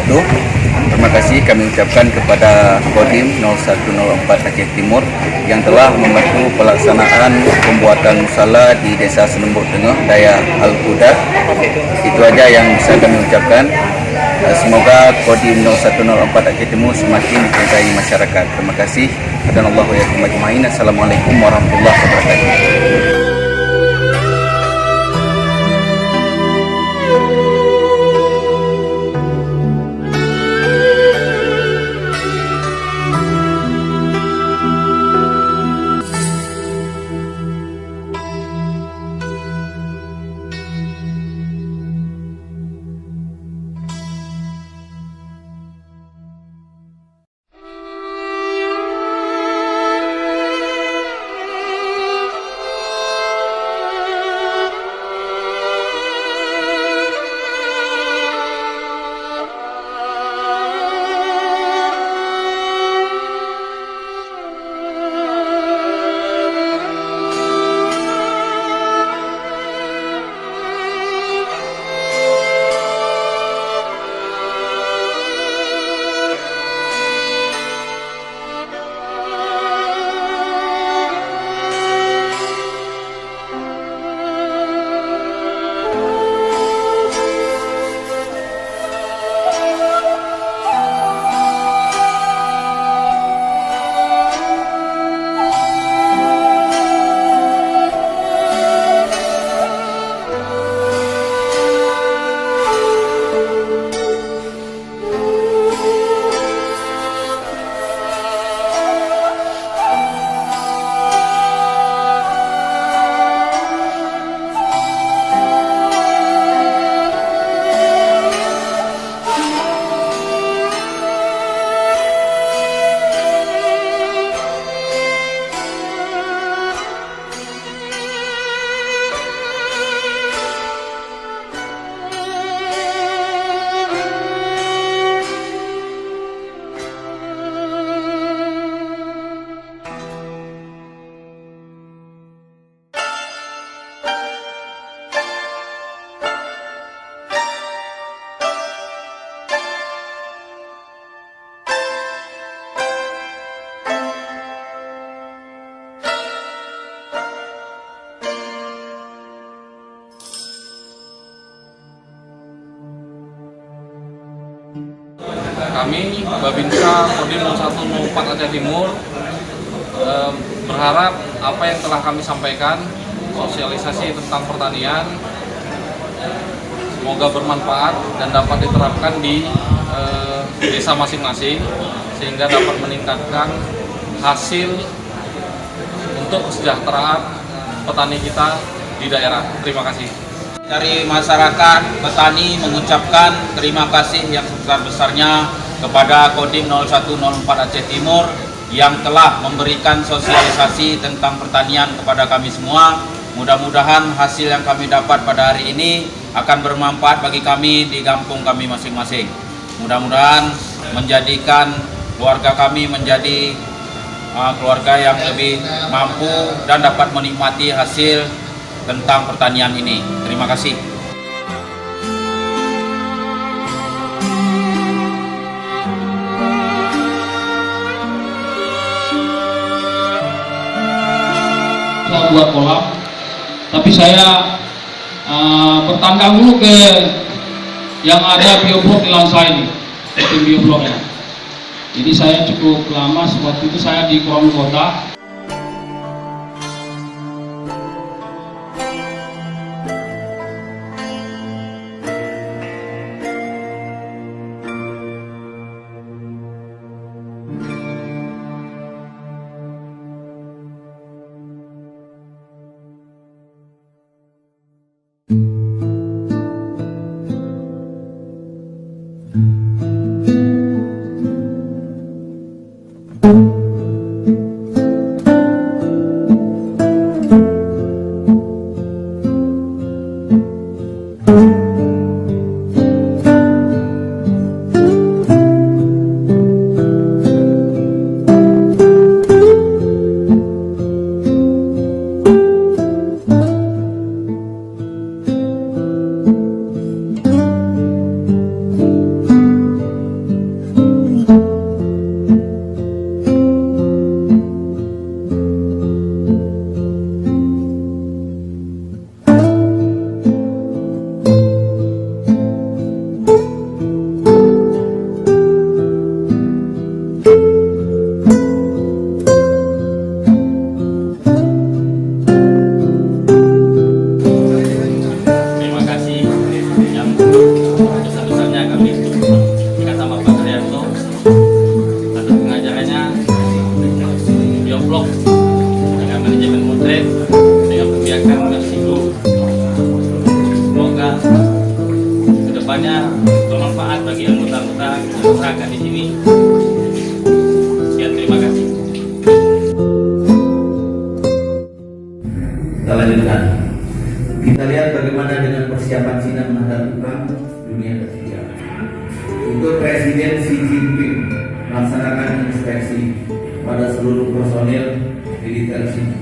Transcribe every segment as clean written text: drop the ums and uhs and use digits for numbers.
wabarakatuh. Terima kasih kami ucapkan kepada Kodim 0104 Aceh Timur yang telah membantu pelaksanaan pembuatan musala di Desa Senembuk Tengah, Daya Al-Huda. Itu aja yang bisa kami ucapkan. Semoga Kodim 0104 Aceh Timur semakin dicintai masyarakat. Terima kasih. Assalamualaikum warahmatullahi wabarakatuh. Kami Babinsa Kodim 0104 Aceh Timur berharap apa yang telah kami sampaikan, sosialisasi tentang pertanian, semoga bermanfaat dan dapat diterapkan di desa masing-masing sehingga dapat meningkatkan hasil untuk kesejahteraan petani kita di daerah. Terima kasih. Dari masyarakat petani mengucapkan terima kasih yang sebesar-besarnya kepada Kodim 0104 Aceh Timur yang telah memberikan sosialisasi tentang pertanian kepada kami semua. Mudah-mudahan hasil yang kami dapat pada hari ini akan bermanfaat bagi kami di kampung kami masing-masing. Mudah-mudahan menjadikan keluarga kami menjadi keluarga yang lebih mampu dan dapat menikmati hasil tentang pertanian ini. Terima kasih. Saya buat kolam, tapi saya bertandang dulu ke yang ada bioblok di Lansa ini, tim biobloknya. Jadi saya cukup lama, waktu itu saya di Kolom Kota. kita serahkan di sini. Ya, terima kasih. Kita lanjutkan. Kita lihat bagaimana dengan persiapan Cina menghadapi perang dunia ketiga. Untuk Presiden Xi Jinping melaksanakan inspeksi pada seluruh personil militer Cina.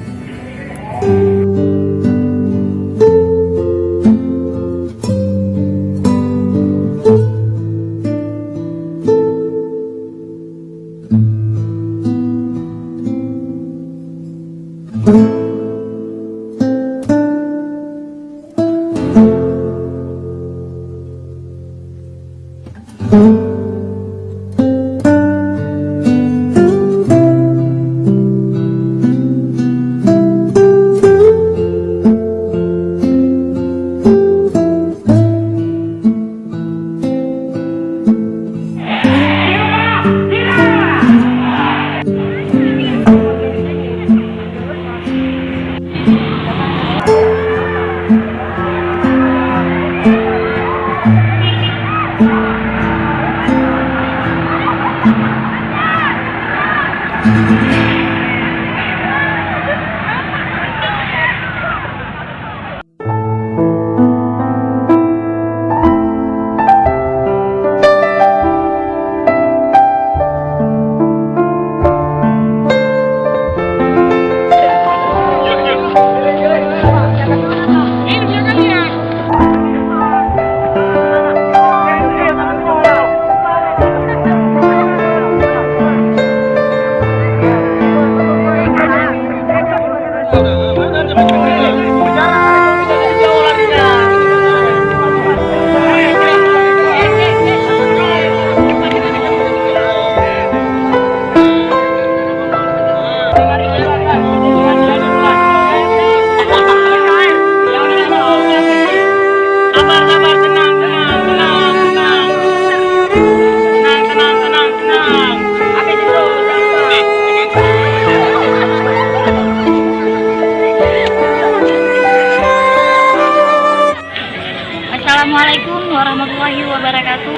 Assalamualaikum warahmatullahi wabarakatuh.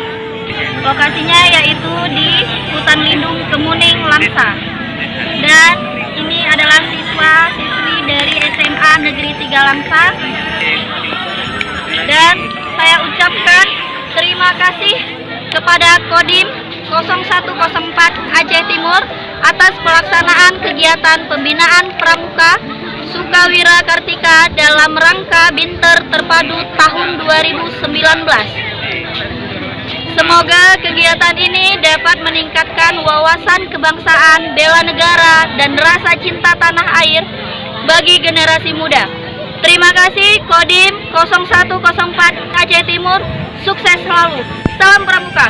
Lokasinya yaitu di Hutan Lindung Kemuning, Lamsa. Dan ini adalah siswa-siswi dari SMA Negeri 3 Lamsa. Dan saya ucapkan terima kasih kepada Kodim 0104 Aceh Timur atas pelaksanaan kegiatan pembinaan pramuka Sukawira Kartika dalam rangka Binter Terpadu tahun 2019. Semoga kegiatan ini dapat meningkatkan wawasan kebangsaan, bela negara, dan rasa cinta tanah air bagi generasi muda. Terima kasih Kodim 0104 Aceh Timur, sukses selalu. Salam Pramuka.